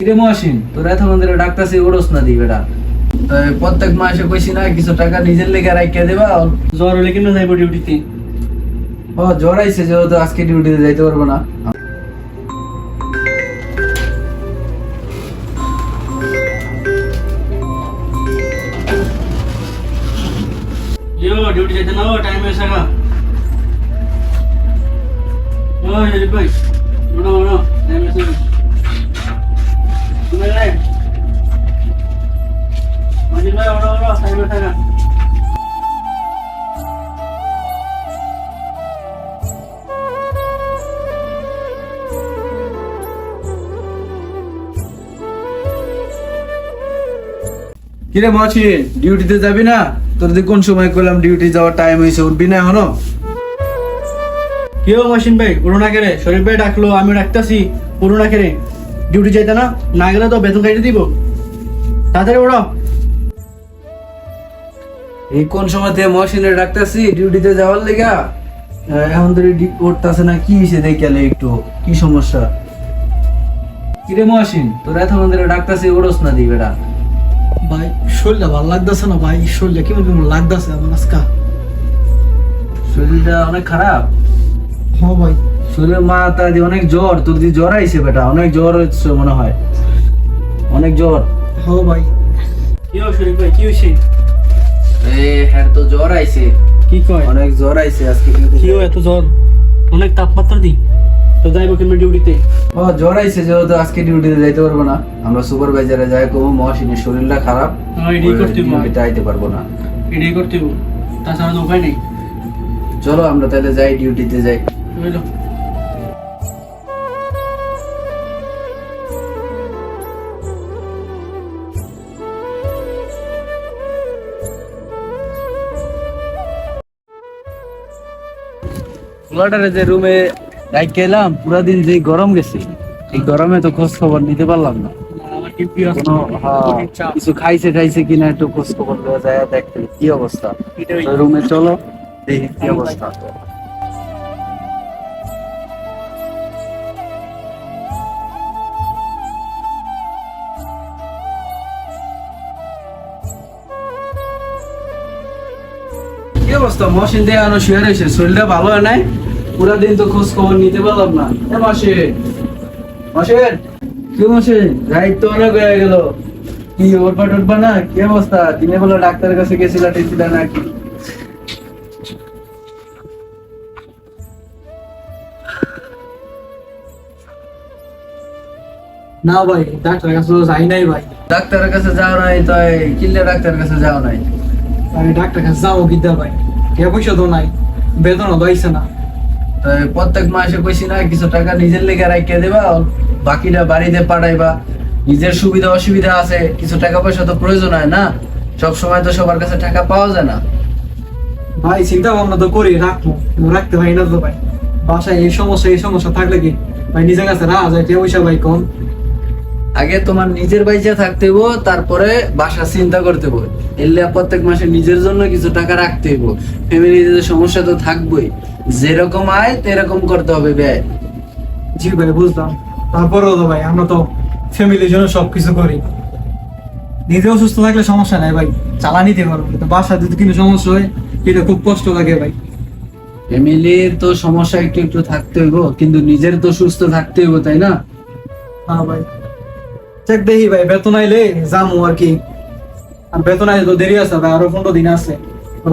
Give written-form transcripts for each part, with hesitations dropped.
কিরে মহসিন, তোর এত মন্দিরে ডাক্তারছি ওরস না দি বেটা। প্রত্যেক মাসে কইছি না কিছু টাকা নিজের লেগে রাখিয়া দেবা। জ্বর হলে কিনা যাইব ডিউটিতে। ও জ্বর আইছে, যেহেতু আজকে ডিউটিতে যাইতে পারবো না। ডিউটি যেতে না টাইম হয়েছে না। ভাই বড় বড় টাইম হয়েছে। মজিদ ভাই বড় বড় টাইম হয়েছে না। কিরে মহসিন, ডিউটিতে যাবি না? তোর যে কোন সময় করলাম ডিউটি যাওয়ার টাইম হয়েছে, উঠবি না এখনো? কেউ মহসিন ভাই করোনা কেড়ে শরীফ ভাই ডাকলো, আমি ডাকতেছি করোনা কেড়ে ডিউটি যাইতে না, না গেলে তো বেতন খাইতে দিব। তাড়াতাড়ি ওড়ো। এই কোন সময় থেকে মহসিনের ডাকতেছি ডিউটিতে যাওয়ার লেগা, এখন ধরে উঠতেছে না। কি হয়েছে দেখালে একটু, কি সমস্যা? কিরে মহসিন, তোর এত মন্দিরে ডাকতেছি ওরস না দি বেটা। ভাই শরীরটা ভালো লাগতেছে না ভাই, শরীরটা কেমন কেমন লাগতেছে আমার আজকা। শরীরটা অনেক খারাপ। হ্যাঁ ভাই, শরীরের মাথা দিয়ে অনেক জ্বর। তোর দিয়ে জ্বর আইছে বেটা, অনেক জ্বর হচ্ছে মনে হয়, অনেক জ্বর। হ্যাঁ ভাই। কি শরীফ ভাই কি হয়েছে? হ্যাঁ তো জ্বর আইছে, কি কয়? অনেক জ্বর আইছে আজকে। কি এত জ্বর? অনেক তাপমাত্রা দি তো যাইব কেমন ডিউটিতে? ও জ্বর আইছে, যেহেতু আজকে ডিউটিতে যাইতে পারবো না। আমরা সুপারভাইজারে যাই কব মহসিনের শরীরটা খারাপ, এটাই করতে হবে, ডিউটিতে আইতে পারবো না। এটাই করতে হবে, তাছাড়া তো উপায় নেই। চলো আমরা তাহলে যাই, ডিউটিতে যাই। বুঝলো? পোলাটারে যে রুমে রাইখে এলাম, পুরা দিন যে গরম গেছে, এই গরমে তো খোঁজ খবর নিতে পারলাম না। আমার ডিউটি আছে, কোনো কঠিন চাপ। কিছু খাইছে টাইছে কিনা একটু খোঁজ খবর দেওয়া যায়, দেখতে কি অবস্থা। এটাই। রুমে চলো, দেখি কি অবস্থা। কি অবস্থা? মহসিন দেখানো শুয়ে রয়েছে, শরীরটা ভালো হয় নাই। পুরা দিন তো খোঁজ খবর নিতে পারলাম না। মহসিন, মহসিন, কি মহসিন, রাইত তো অনেক হয়ে গেল। কি উঠবা টুটবা না? কি অবস্থা? দিনে বেলা ডাক্তারের কাছে গেছিলা টেছিলা নাকি? না ভাই, ডাক্তারের কাছে তো যাই নাই ভাই। ডাক্তারের কাছে যাও নাই তো? কিল্লে ডাক্তারের কাছে যাও নাই? আমি ডাক্তারের কাছে যাবো কিদ্দার ভাই, টাকা পয়সা তো নাই, বেতনও পাইছে না। তো প্রত্যেক মাসে কইছি না কিছু টাকা নিজের লেগে রাখিয়া দেবা, বাকিটা বাড়িতে পাঠাইবা। নিজের সুবিধা অসুবিধা আছে, কিছু টাকা পয়সা তো প্রয়োজন হয় না। সব সময় তো সবার কাছে টাকা পাওয়া যায় না। ভাই চিন্তা ভাবনা তো করি রাখবো, কিন্তু রাখতে পারি না তো ভাই। বাসায় এই সমস্যা থাকলে কি ভাই নিজের কাছে রাখা যায় টাকা পয়সা ভাই কম। আগে তোমার নিজের বাইচা থাকতে হইব, তারপরে বাসা চিন্তা করতে হইব। এলে প্রত্যেক মাসে নিজের জন্য কিছু টাকা রাখতে হইব। ফ্যামিলিতে সমস্যা তো থাকবেই, যেরকম আয় তেরকম করতে হবে ব্যয়। জি ভাই বুঝলাম, তারপরেও তো ভাই আমরা তো ফ্যামিলির জন্য সবকিছু করি। নিজেও সুস্থ থাকলে সমস্যা নাই ভাই, চালা নিতে পারবো, কিন্তু বাসা যদি কোনো সমস্যা হয় এটা খুব কষ্ট লাগে ভাই। ফ্যামিলির তো সমস্যা একটু একটু থাকতে হইব, কিন্তু নিজের তো সুস্থ থাকতে হইব, তাই না? হ্যাঁ ভাই, চেক দেখি ভাই, বেতন আইলে যামু আর কি। আর বেতন আইলে তো দেরি আছে ভাই, আরো 15 দিন আছে।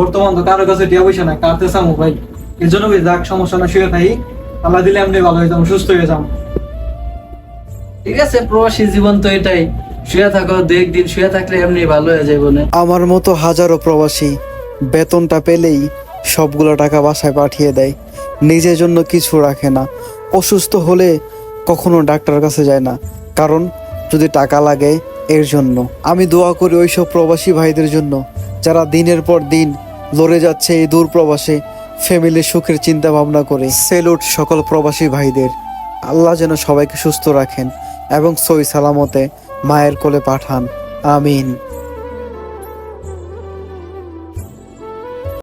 বর্তমান তো কারোর কাছে টাকা পয়সা নাই, কাটতে চামু ভাই। এর জন্য ভাই যাক, সমস্যা না, শুয়ে থাকি, আল্লাহ দিলে এমনি ভালো হয়ে যাবো, সুস্থ হয়ে যাবো। ঠিক আছে, প্রবাসী জীবন তো এটাই। শুয়ে থাকো, দেখ দিন শুয়ে থাকলে এমনি ভালো হয়ে যাবে না? আমার মতো হাজারো প্রবাসী বেতনটা পেলেই সবগুলো টাকা বাসায় পাঠিয়ে দেয়, নিজের জন্য কিছু রাখে না। অসুস্থ হলে কখনো ডাক্তারের কাছে যায় না, কারণ যদি টাকা লাগে এর জন্য। আমি দোয়া করি ওইসব প্রবাসী ভাইদের জন্য যারা দিনের পর দিন লড়ে যাচ্ছে এই দূর প্রবাসে, ফ্যামিলির সুখের চিন্তা ভাবনা করে। সেলুট সকল প্রবাসী ভাইদের। আল্লাহ যেন সবাইকে সুস্থ রাখেন এবং সহি সালামতে মায়ের কোলে পাঠান। আমিন।